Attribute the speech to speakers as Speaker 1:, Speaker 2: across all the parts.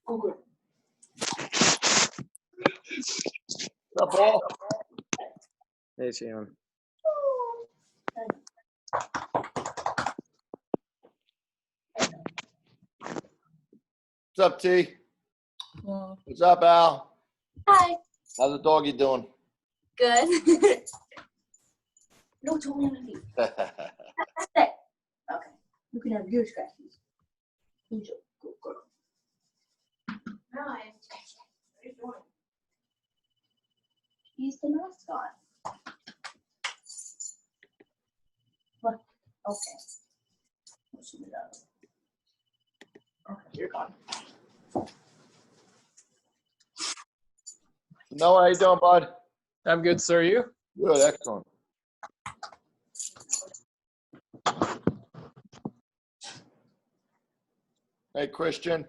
Speaker 1: Google.
Speaker 2: What's up, Paul?
Speaker 3: Hey, Sharon.
Speaker 2: What's up, T?
Speaker 1: Well,
Speaker 2: What's up, Al?
Speaker 1: hi.
Speaker 2: How's the doggy doing?
Speaker 1: Good. No, totally underneath. Okay. You can have your scratches. Good girl. Hi. What are you doing? He's the mascot. What? Okay. We'll shoot it out. Okay, you're gone.
Speaker 2: Noah, how you doing, bud?
Speaker 3: I'm good, sir. You?
Speaker 2: Good, excellent. Hey, Christian.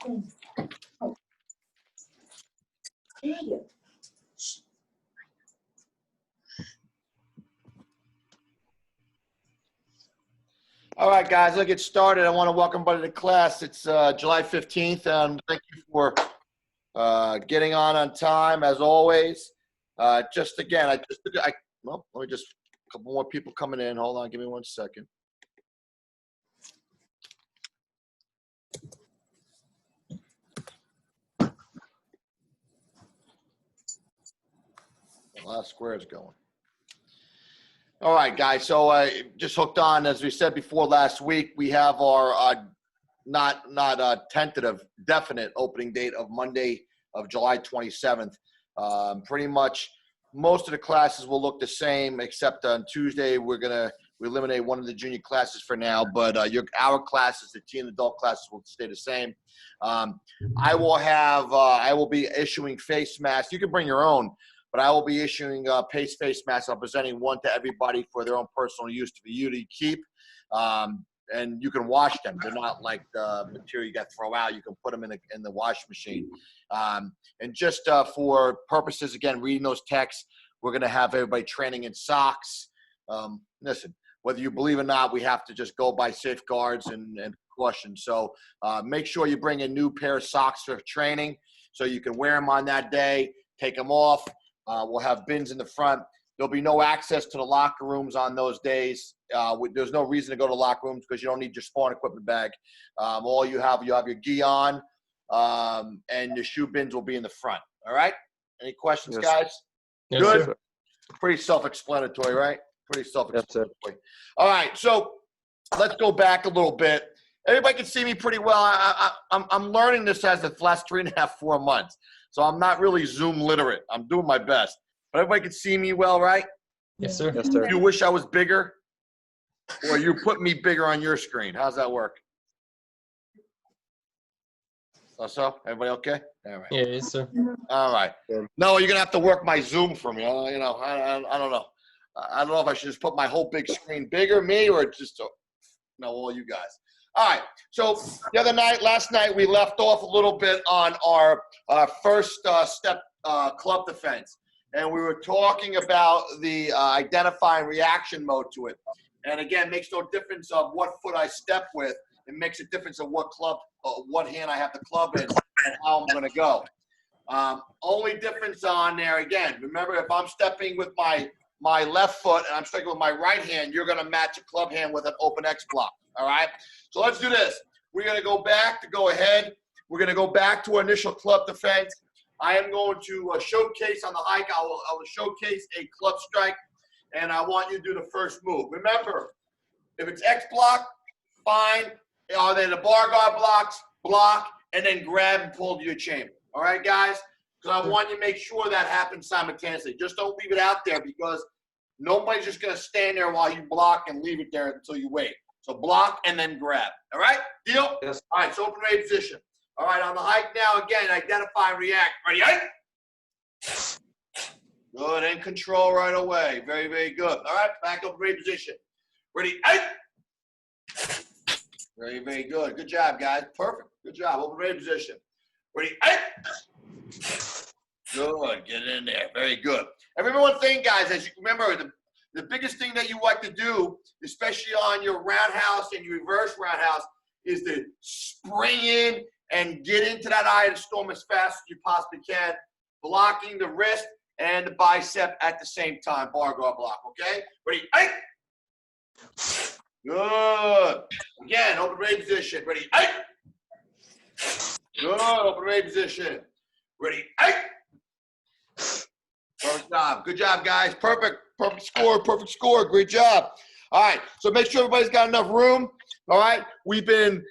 Speaker 1: Thank you.
Speaker 2: All right, guys, let's get started. I want to welcome everybody to class. It's July 15th, and thank you for getting on time, as always. Just again, well, let me just, a couple more people coming in. Hold on, give me 1 second. A lot of squares going. All right, guys. So just hooked on, as we said before last week, we have our not tentative, definite opening date of Monday of July 27th. Pretty much most of the classes will look the same, except on Tuesday we eliminate one of the junior classes for now. But our classes, the teen and adult classes, will stay the same. I will be issuing face masks. You can bring your own. But I will be issuing face masks. I'm presenting one to everybody for their own personal use for you to keep. And you can wash them. They're not like the material you got to throw out. You can put them in the wash machine. And just for purposes, again, reading those texts, we're going to have everybody training in socks. Listen, whether you believe it or not, we have to just go by safeguards and precautions. So make sure you bring a new pair of socks for training so you can wear them on that day, take them off. We'll have bins in the front. There'll be no access to the locker rooms on those days. There's no reason to go to locker rooms because you don't need your spawn equipment bag. All you have your gi on, and your shoe bins will be in the front. All right? Any questions,
Speaker 3: Yes.
Speaker 2: guys?
Speaker 3: Yes,
Speaker 2: Good?
Speaker 3: sir.
Speaker 2: Pretty self-explanatory, right? Pretty
Speaker 3: Yes,
Speaker 2: self-explanatory.
Speaker 3: sir.
Speaker 2: All right, so let's go back a little bit. Everybody can see me pretty well. I'm learning this as the last 3.5, 4 months. So I'm not really Zoom literate. I'm doing my best. But everybody can see me well, right?
Speaker 3: Yes, sir. Yes, sir.
Speaker 2: You wish I was bigger? Or you put me bigger on your screen? How's that work? So? Everybody okay? All right.
Speaker 3: Yeah, yes, sir.
Speaker 2: All right.
Speaker 3: Good.
Speaker 2: No, you're going to have to work my Zoom for me. I don't know. I don't know if I should just put my whole big screen bigger, me, or just all you guys. All right. So last night, we left off a little bit on our first step club defense. And we were talking about the identify and reaction mode to it. And again, makes no difference of what foot I step with. It makes a difference of what hand I have the club in and how I'm going to go. Only difference on there, again, remember if I'm stepping with my left foot and I'm striking with my right hand, you're going to match a club hand with an open X block. All right? So let's do this. We're going to go back to go ahead. We're going to go back to our initial club defense. I am going to showcase on the hike. I will showcase a club strike, and I want you to do the first move. Remember, if it's X block, fine. Are they the bar guard blocks? Block, and then grab and pull to your chamber. All right, guys? Because I want you to make sure that happens simultaneously. Just don't leave it out there because nobody's just going to stand there while you block and leave it there until you wait. So block and then grab. All right? Deal?
Speaker 3: Yes.
Speaker 2: All right, so open ready position. All right, on the hike now, again, identify and react. Ready? Hike. Good, and control right away. Very, very good. All right, back up ready position. Ready? Hike. Very, very good. Good job, guys. Perfect. Good job. Open ready position. Ready? Hey! Good. Get in there. Very good. And remember one thing, guys, as you remember, the biggest thing that you like to do, especially on your roundhouse and your reverse roundhouse, is to spring in and get into that eye of the storm as fast as you possibly can, blocking the wrist and the bicep at the same time. Bar guard block, okay? Ready? Hey! Good. Again, open ready position. Ready? Hey! Good. Open ready position. Ready? Hey! Perfect job. Good job, guys. Perfect. Perfect score. Perfect score. Great job. All right. So make sure everybody's got enough room. All right. We've been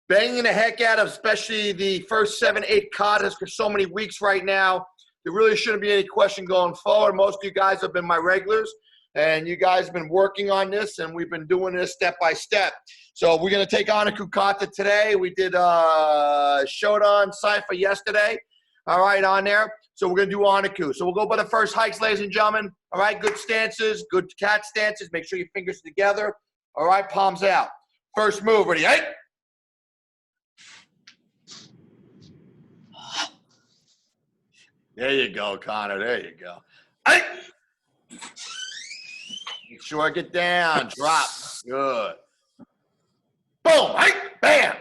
Speaker 2: banging the heck out of especially the first 7, 8 katas for so many weeks right now. There really shouldn't be any question going forward. Most of you guys have been my regulars, and you guys have been working on this, and we've been doing this step by step. So we're going to take on a kata today. We did Shodan Cypher yesterday. All right, on there. So we're going to do Anaku. So we'll go by the first hikes, ladies and gentlemen. All right, good stances, good cat stances. Make sure your fingers are together. All right, palms out. First move, ready? Hey! There you go, Connor. There you go. Hey! Make sure I get down. Drop. Good. Boom. Hey! Bam!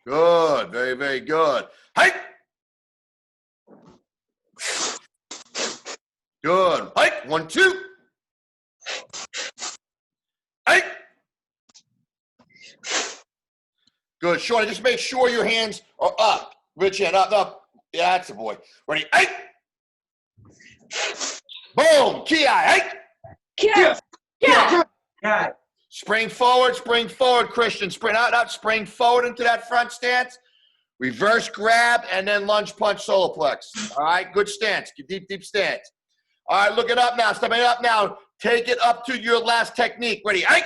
Speaker 2: Good. Very, very good. Hey! Good. Hey! 1, 2. Hey! Good. Shorty, just make sure your hands are up. Rich hand up, up. Yeah, that's the boy. Ready? Hey! Boom! Ki. Hey!
Speaker 1: Yeah.
Speaker 2: Spring forward, Christian. Spring out, spring forward into that front stance. Reverse grab, and then lunge punch solar plex. All right, good stance. Deep, deep stance. All right, look it up now. Stepping up now. Take it up to your last technique. Ready? Hey!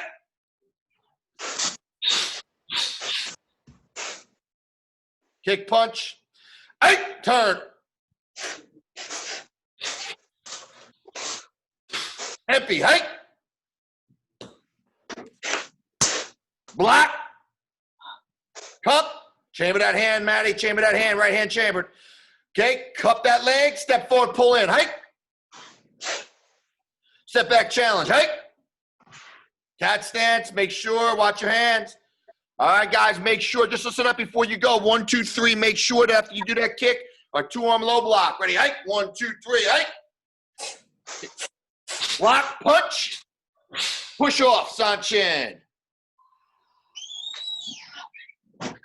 Speaker 2: Kick punch. Hey! Turn. Empty. Hey! Block. Cup. Chamber that hand, Maddie. Chamber that hand. Right hand chambered. Okay. Cup that leg. Step forward. Pull in. Hey. Step back challenge. Hey. Cat stance. Make sure. Watch your hands. All right, guys. Make sure. Just listen up before you go. 1, 2, 3. Make sure that after you do that kick, or 2-arm low block. Ready? Hey. 1, 2, 3. Hey. Block. Punch. Push off. Sanchin.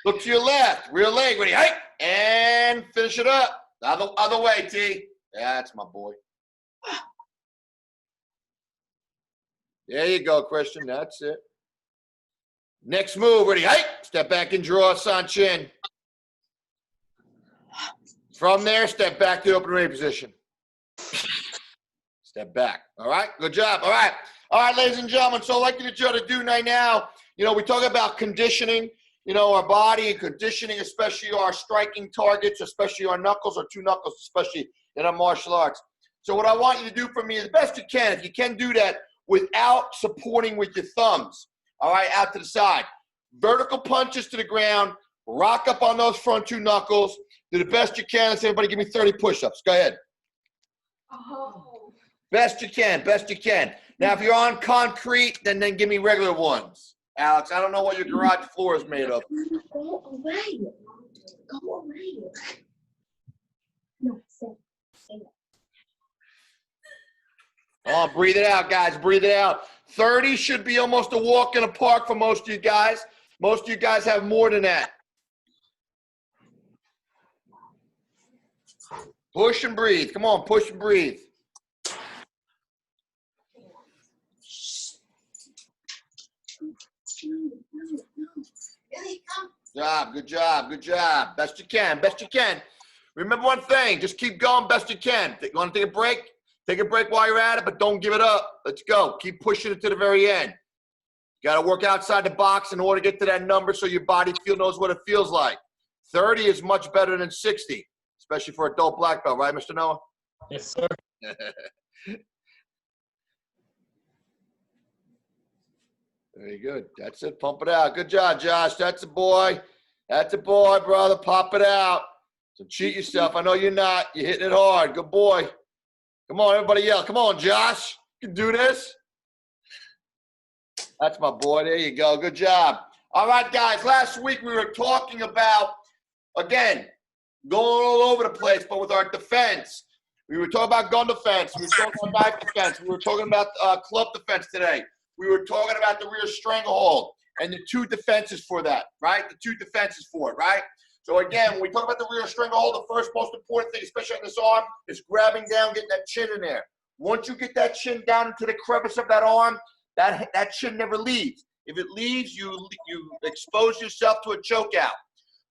Speaker 2: Look to your left, rear leg, ready, hey, and finish it up. Other way, T. That's my boy. There you go, Christian. That's it. Next move, ready, hey, step back and draw, Sanchin. From there, step back to the open ready position. Step back. All right, good job. All right, ladies and gentlemen. So, I'd like you to do right now. You know, we talk about conditioning. You know, our body and conditioning, especially our striking targets, especially our knuckles, or 2 knuckles, especially in our martial arts. So what I want you to do for me as best you can, if you can do that without supporting with your thumbs, all right, out to the side. Vertical punches to the ground, rock up on those front 2 knuckles, do the best you can. Let's everybody give me 30 push-ups. Go ahead.
Speaker 1: Oh.
Speaker 2: Best you can, best you can. Now, if you're on concrete, then give me regular ones. Alex, I don't know what your garage floor is made of.
Speaker 1: Go away. Go away. No, say it.
Speaker 2: Oh, breathe it out, guys. Breathe it out. 30 should be almost a walk in the park for most of you guys. Most of you guys have more than that. Push and breathe. Come on, push and breathe. Good job, good job. Best you can, best you can. Remember one thing, just keep going best you can. You want to take a break? Take a break while you're at it, but don't give it up. Let's go. Keep pushing it to the very end. You got to work outside the box in order to get to that number so your body knows what it feels like. 30 is much better than 60, especially for adult black belt, right, Mr. Noah?
Speaker 3: Yes, sir.
Speaker 2: Very good. That's it. Pump it out. Good job, Josh. That's a boy. That's a boy, brother. Pop it out. So cheat yourself. I know you're not. You're hitting it hard. Good boy. Come on, everybody yell. Come on, Josh. You can do this. That's my boy. There you go. Good job. All right, guys. Last week we were talking about, again, going all over the place, but with our defense. We were talking about gun defense. We were talking about knife defense. We were talking about club defense today. We were talking about the rear stranglehold and the two defenses for that, right? The two defenses for it, right? So again, when we talk about the rear stranglehold, the first most important thing, especially on this arm, is grabbing down, getting that chin in there. Once you get that chin down into the crevice of that arm, that chin never leaves. If it leaves, you expose yourself to a choke out.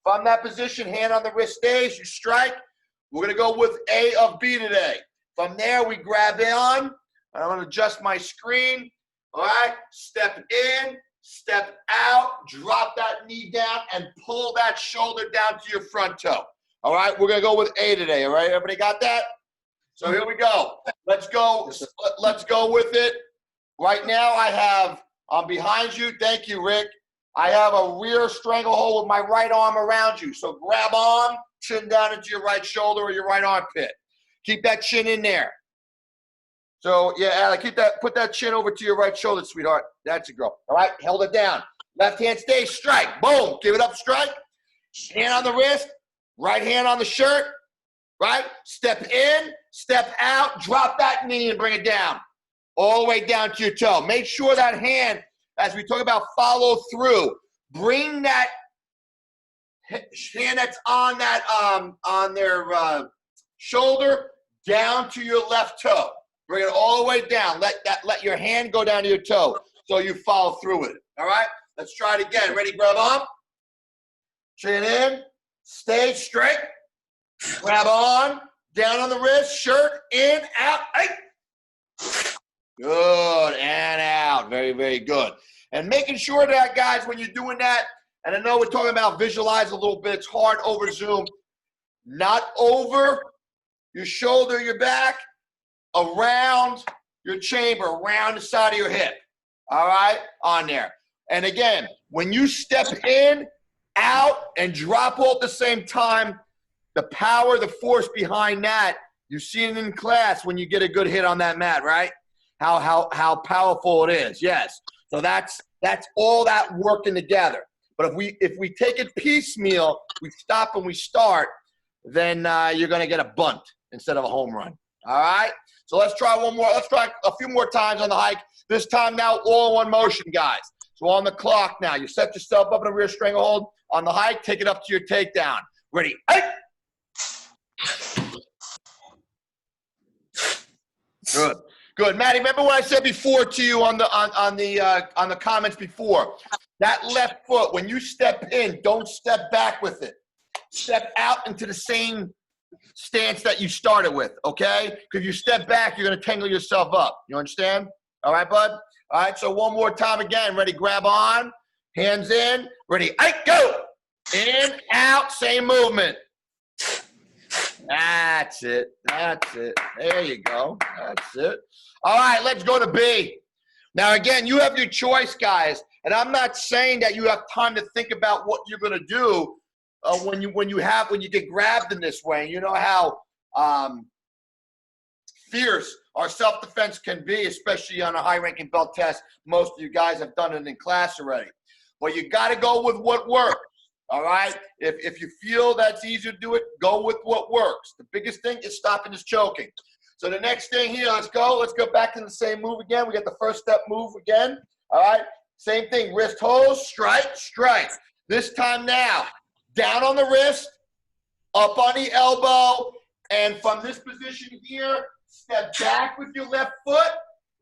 Speaker 2: From that position, hand on the wrist stays, you strike. We're going to go with A of B today. From there, we grab on. I'm going to adjust my screen. All right, step in, step out, drop that knee down, and pull that shoulder down to your front toe. All right, we're going to go with A today. All right, everybody got that? So here we go. Let's go. Let's go with it. Right now, I'm behind you. Thank you, Rick. I have a rear stranglehold with my right arm around you. So grab on, chin down into your right shoulder or your right armpit. Keep that chin in there. So, yeah, Alec, put that chin over to your right shoulder, sweetheart. That's a girl. All right, held it down. Left hand stays, strike. Boom, give it up, strike. Hand on the wrist, right hand on the shirt, right? Step in, step out, drop that knee and bring it down. All the way down to your toe. Make sure that hand, as we talk about follow through, bring that hand that's on that on their shoulder down to your left toe. Bring it all the way down. Let your hand go down to your toe so you follow through with it. All right? Let's try it again. Ready? Grab on. Chin in. Stay straight. Grab on. Down on the wrist. Shirt. In. Out. Hey. Good. And out. Very, very good. And making sure that, guys, when you're doing that, and I know we're talking about visualize a little bit. It's hard over Zoom. Not over your shoulder, your back. Around your chamber, around the side of your hip, all right, on there. And again, when you step in, out, and drop all at the same time, the power, the force behind that, you see it in class when you get a good hit on that mat, right? How powerful it is, yes. So that's all that working together. But if we take it piecemeal, we stop and we start, then you're going to get a bunt instead of a home run, all right? So let's try one more. Let's try a few more times on the hike. This time now, all in one motion, guys. So on the clock now, you set yourself up in a rear stranglehold. On the hike, take it up to your takedown. Ready? Hike! Good. Good. Maddie, remember what I said before to you on the comments before? That left foot, when you step in, don't step back with it. Step out into the same stance that you started with, okay? Because if you step back, you're going to tangle yourself up. You understand? All right, bud? All right, so one more time again. Ready? Grab on. Hands in. Ready? Go. In, out, same movement. That's it. That's it. There you go. That's it. All right, let's go to B. Now, again, you have your choice, guys. And I'm not saying that you have time to think about what you're going to do when you get grabbed in this way. You know how fierce our self-defense can be, especially on a high-ranking belt test. Most of you guys have done it in class already. But you got to go with what works, all right? If you feel that's easier to do it, go with what works. The biggest thing is stopping this choking. So the next thing here, let's go. Let's go back to the same move again. We got the first step move again, all right? Same thing, wrist holds, strike, strike. This time now, down on the wrist, up on the elbow, and from this position here, step back with your left foot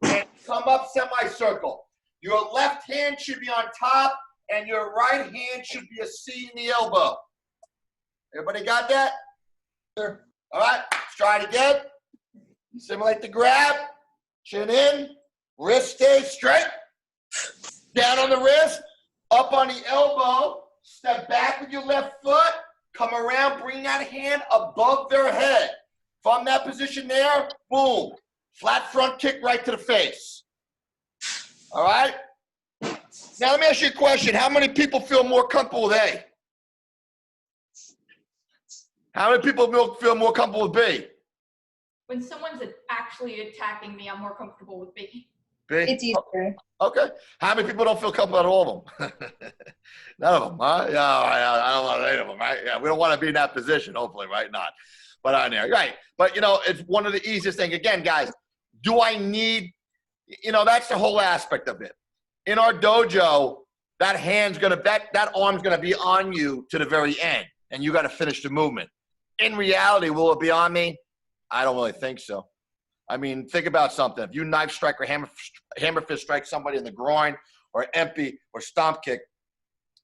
Speaker 2: and come up semicircle. Your left hand should be on top, and your right hand should be a C in the elbow. Everybody got that? Sure. All right, let's try it again. Simulate the grab, chin in, wrist stays straight, down on the wrist, up on the elbow, step back with your left foot, come around, bring that hand above their head. From that position there, boom, flat front kick right to the face. All right? Now, let me ask you a question. How many people feel more comfortable with A? How many people feel more comfortable with B?
Speaker 4: When someone's actually attacking me, I'm more comfortable with B.
Speaker 2: B?
Speaker 1: It's easier.
Speaker 2: Okay. How many people don't feel comfortable at all of them? None of them, huh? Yeah, I don't want any of them, right? Yeah, we don't want to be in that position, hopefully, right? Not. But on there, right. But, you know, it's one of the easiest things. Again, guys, do I need, you know, that's the whole aspect of it. In our dojo, that arm's going to be on you to the very end, and you got to finish the movement. In reality, will it be on me? I don't really think so. I mean, think about something. If you knife strike or hammer fist strike somebody in the groin or empty or stomp kick,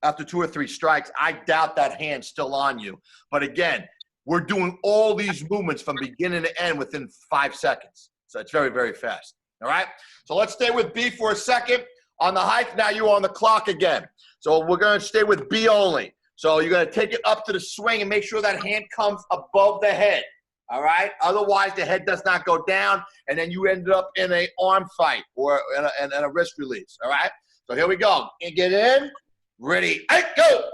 Speaker 2: after 2 or 3 strikes, I doubt that hand's still on you. But again, we're doing all these movements from beginning to end within 5 seconds. So it's very, very fast. All right? So let's stay with B for a second. On the hike, now you're on the clock again. So we're going to stay with B only. So you're going to take it up to the swing and make sure that hand comes above the head. All right? Otherwise, the head does not go down, and then you end up in an arm fight or in a wrist release. All right? So here we go. And get in. Ready. Hey, go.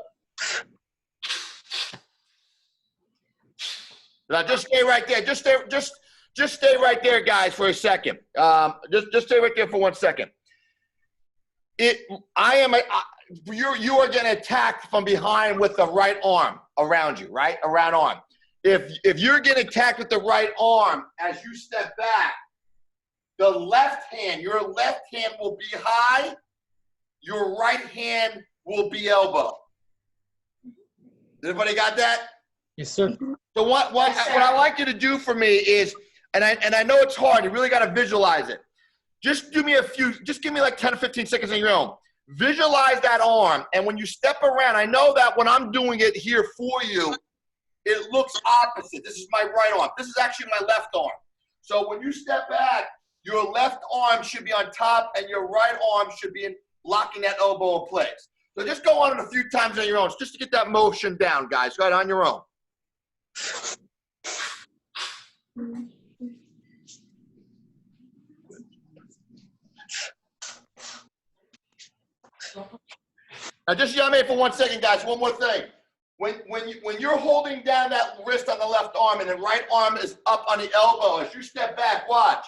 Speaker 2: Now just stay right there. Just stay right there, guys, for a second. Just stay right there for 1 second. You are getting attacked from behind with the right arm around you, right? Around arm. If you're getting attacked with the right arm as you step back, your left hand will be high. Your right hand will be elbow. Everybody got that?
Speaker 3: Yes, sir.
Speaker 2: So what I like you to do for me is, and I know it's hard, you really got to visualize it. Just give me like 10 or 15 seconds on your own. Visualize that arm, and when you step around, I know that when I'm doing it here for you, it looks opposite. This is my right arm. This is actually my left arm. So when you step back, your left arm should be on top, and your right arm should be locking that elbow in place. So just go on it a few times on your own, just to get that motion down, guys. Go ahead, on your own. Now just yell me for 1 second, guys. One more thing. When you're holding down that wrist on the left arm and the right arm is up on the elbow, as you step back, watch.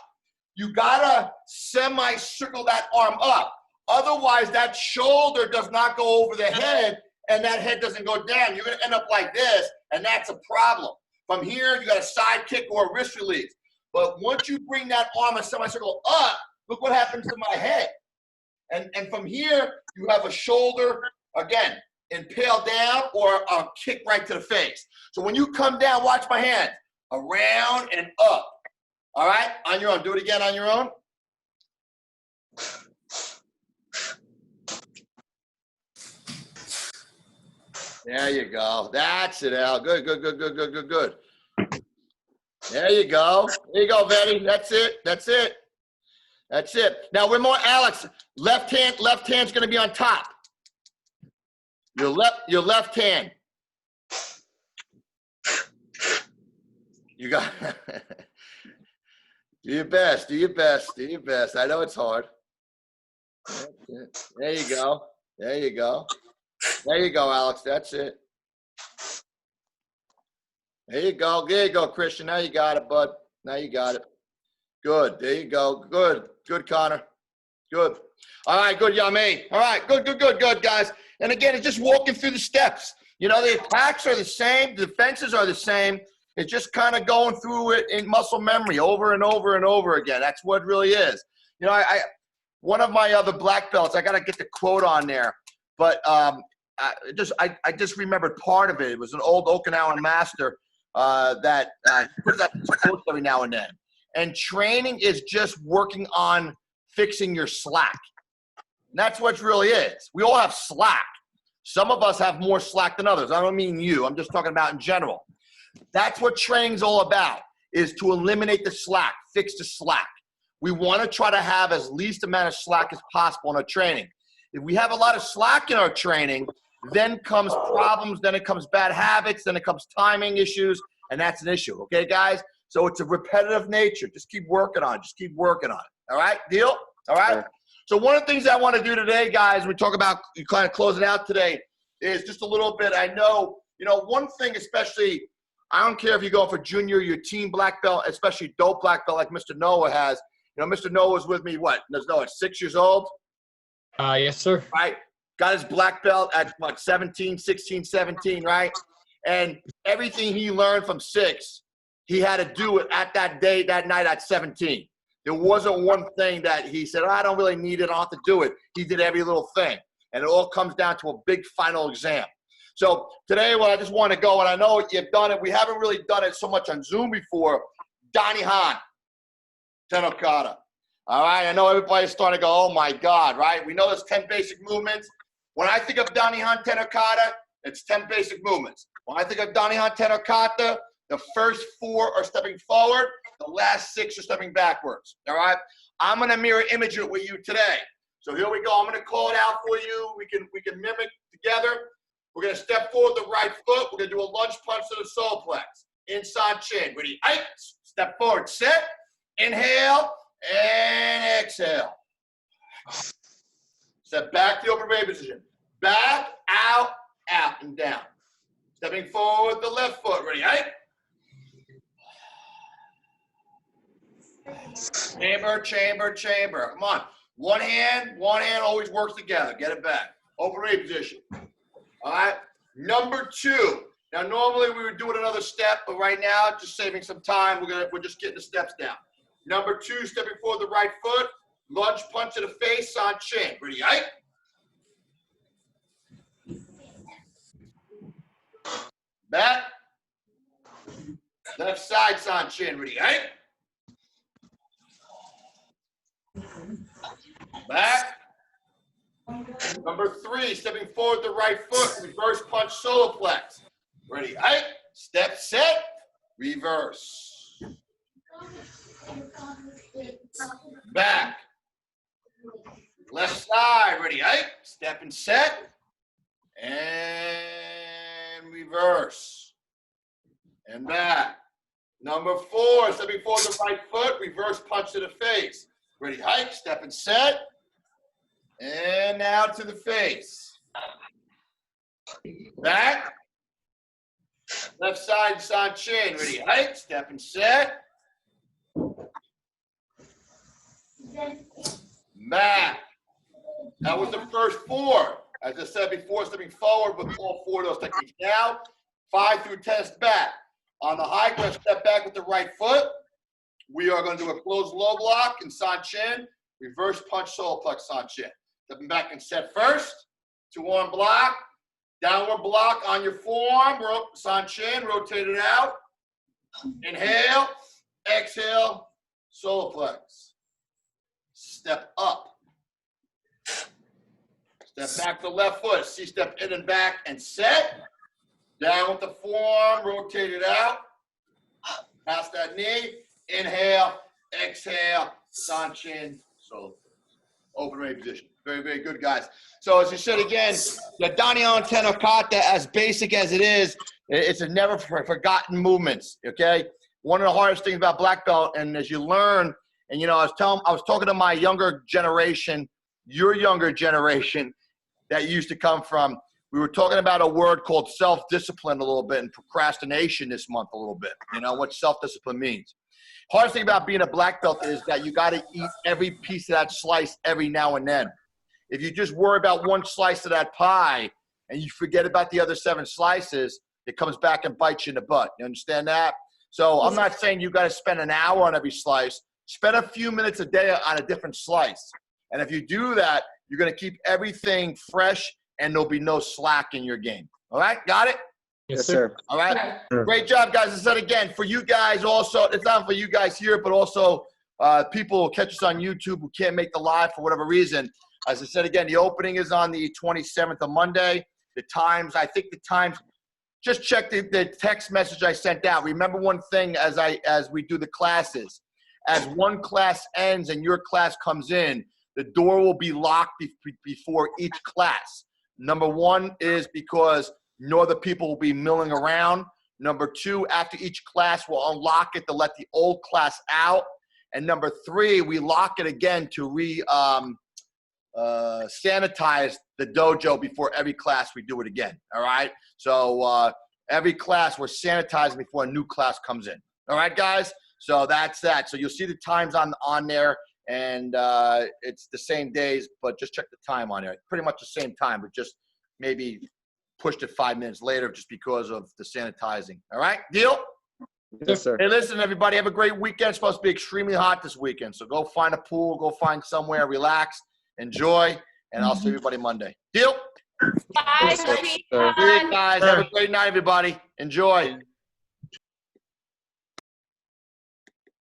Speaker 2: You gotta semi-circle that arm up. Otherwise, that shoulder does not go over the head, and that head doesn't go down. You're gonna end up like this, and that's a problem. From here, you got a side kick or a wrist release. But once you bring that arm a semicircle up, look what happens to my head. And from here, you have a shoulder, again, impale down or a kick right to the face. So when you come down, watch my hand. Around and up. All right? On your own. Do it again on your own. There you go. That's it, Al. Good. There you go. There you go, Betty. That's it. Now we're more Alex. Left hand's gonna be on top. Your left hand. You got do your best. I know it's hard. There you go. There you go, Alex. That's it. There you go, Christian. Now you got it, bud. Now you got it. Good. There you go. Good, Connor. Good. All right, good, Yami. All right, good, guys. And again, it's just walking through the steps. You know, the attacks are the same. The defenses are the same. It's just kind of going through it in muscle memory over and over and over again. That's what it really is. You know, one of my other black belts, I got to get the quote on there. But I just remembered part of it. It was an old Okinawan master that puts that quote every now and then. And training is just working on fixing your slack. And that's what it really is. We all have slack. Some of us have more slack than others. I don't mean you. I'm just talking about in general. That's what training's all about, is to eliminate the slack, fix the slack. We want to try to have as least amount of slack as possible in our training. If we have a lot of slack in our training, then comes problems, then it comes bad habits, then it comes timing issues, and that's an issue. Okay, guys? So it's a repetitive nature. Just keep working on it. All right? Deal? All right? So one of the things I want to do today, guys, we talk about kind of closing out today, is just a little bit. I know, one thing especially, I don't care if you go for junior, your team black belt, especially dope black belt like Mr. Noah has. Mr. Noah was with me, what? Noah, 6 years old?
Speaker 3: Yes, sir.
Speaker 2: Right? Got his black belt at, 16, 17, right? And everything he learned from 6, he had to do it at that night at 17. There wasn't one thing that he said, I don't really need it, I don't have to do it. He did every little thing. And it all comes down to a big final exam. So today, I just want to go, and I know you've done it. We haven't really done it so much on Zoom before. Donnie Han, Ten Okada. All right, I know everybody's starting to go, oh my God, right? We know there's 10 basic movements. When I think of Donnie Han, Ten Okada, it's 10 basic movements. When I think of Donnie Han, Ten Okada, the first 4 are stepping forward, the last 6 are stepping backwards. All right, I'm going to mirror image it with you today. So here we go. I'm going to call it out for you. We can mimic together. We're going to step forward the right foot. We're going to do a lunge punch to the solar plex. Inside chin. Ready? Step forward. Sit. Inhale and exhale. Step back to the open raise position. Back, out, and down. Stepping forward the left foot. Ready? Chamber. Come on. One hand always works together. Get it back. Open raise position. All right. Number 2. Now, normally we would do it another step, but right now, just saving some time, we're just getting the steps down. Number 2, stepping forward the right foot, lunge punch to the face, on chin. Ready? Back. Left side, on chin. Ready? Back. Number 3, stepping forward the right foot, reverse punch solar plex. Ready? Step, set, reverse. Back. Left side. Ready? Step and set. And reverse. And back. Number 4, stepping forward the right foot, reverse punch to the face. Ready? Step and set. And now to the face. Back. Left side, on chin. Ready? Step and set. Back. That was the first 4. As I said before, stepping forward with all 4 of those techniques. Now, 5 through 10 back. On the high, we're going to step back with the right foot. We are going to do a closed low block and san chin. Reverse punch solar plex san chin. Stepping back and set first. 2-arm block. Downward block on your forearm. San chin. Rotate it out. Inhale. Exhale. Solar plex. Step up. Step back to the left foot. C-step in and back and set. Down with the forearm. Rotate it out. Past that knee. Inhale. Exhale. San chin. Solar plex. Open raise position. Very, very good, guys. So as I said again, the Donnie Han Ten Okada, as basic as it is, it's a never forgotten movements, okay? One of the hardest things about black belt, and as you learn, and I was talking to my younger generation, your younger generation that used to come from, we were talking about a word called self-discipline a little bit and procrastination this month a little bit, what self-discipline means. Hardest thing about being a black belt is that you got to eat every piece of that slice every now and then. If you just worry about one slice of that pie and you forget about the other 7 slices, it comes back and bites you in the butt. You understand that? So I'm not saying you got to spend an hour on every slice. Spend a few minutes a day on a different slice. And if you do that, you're going to keep everything fresh and there'll be no slack in your game. All right? Got it?
Speaker 3: Yes, sir.
Speaker 2: All right. Great job, guys. I said again, for you guys also, it's not for you guys here, but also people who catch us on YouTube who can't make the live for whatever reason. As I said again, the opening is on the 27th of Monday. The times, just check the text message I sent out. Remember one thing as we do the classes. As one class ends and your class comes in, the door will be locked before each class. Number 1 is because no other people will be milling around. Number 2, after each class, we'll unlock it to let the old class out. And number 3, we lock it again to sanitize the dojo before every class we do it again. All right. So every class we're sanitizing before a new class comes in. All right, guys. So that's that. So you'll see the times on there, and it's the same days, but just check the time on there. Pretty much the same time, but just maybe pushed it 5 minutes later just because of the sanitizing. All right, deal?
Speaker 5: Yes, sir.
Speaker 2: Hey, listen, everybody, have a great weekend. It's supposed to be extremely hot this weekend, so go find a pool, go find somewhere, relax, enjoy, and I'll see everybody Monday. Deal?
Speaker 4: Bye,
Speaker 5: Yes, sir.
Speaker 4: Pete.
Speaker 5: Sir.
Speaker 2: See you guys. Have a great night, everybody. Enjoy.